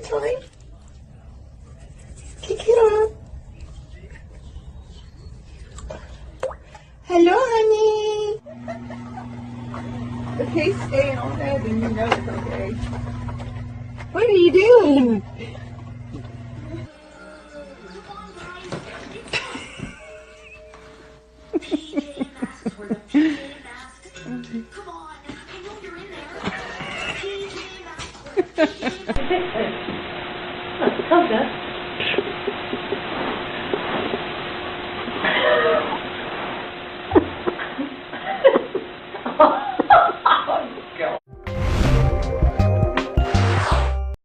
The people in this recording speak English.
time. Kick it on. Hello, honey. If he's staying on there, then you know it's okay. What are you doing? Come on,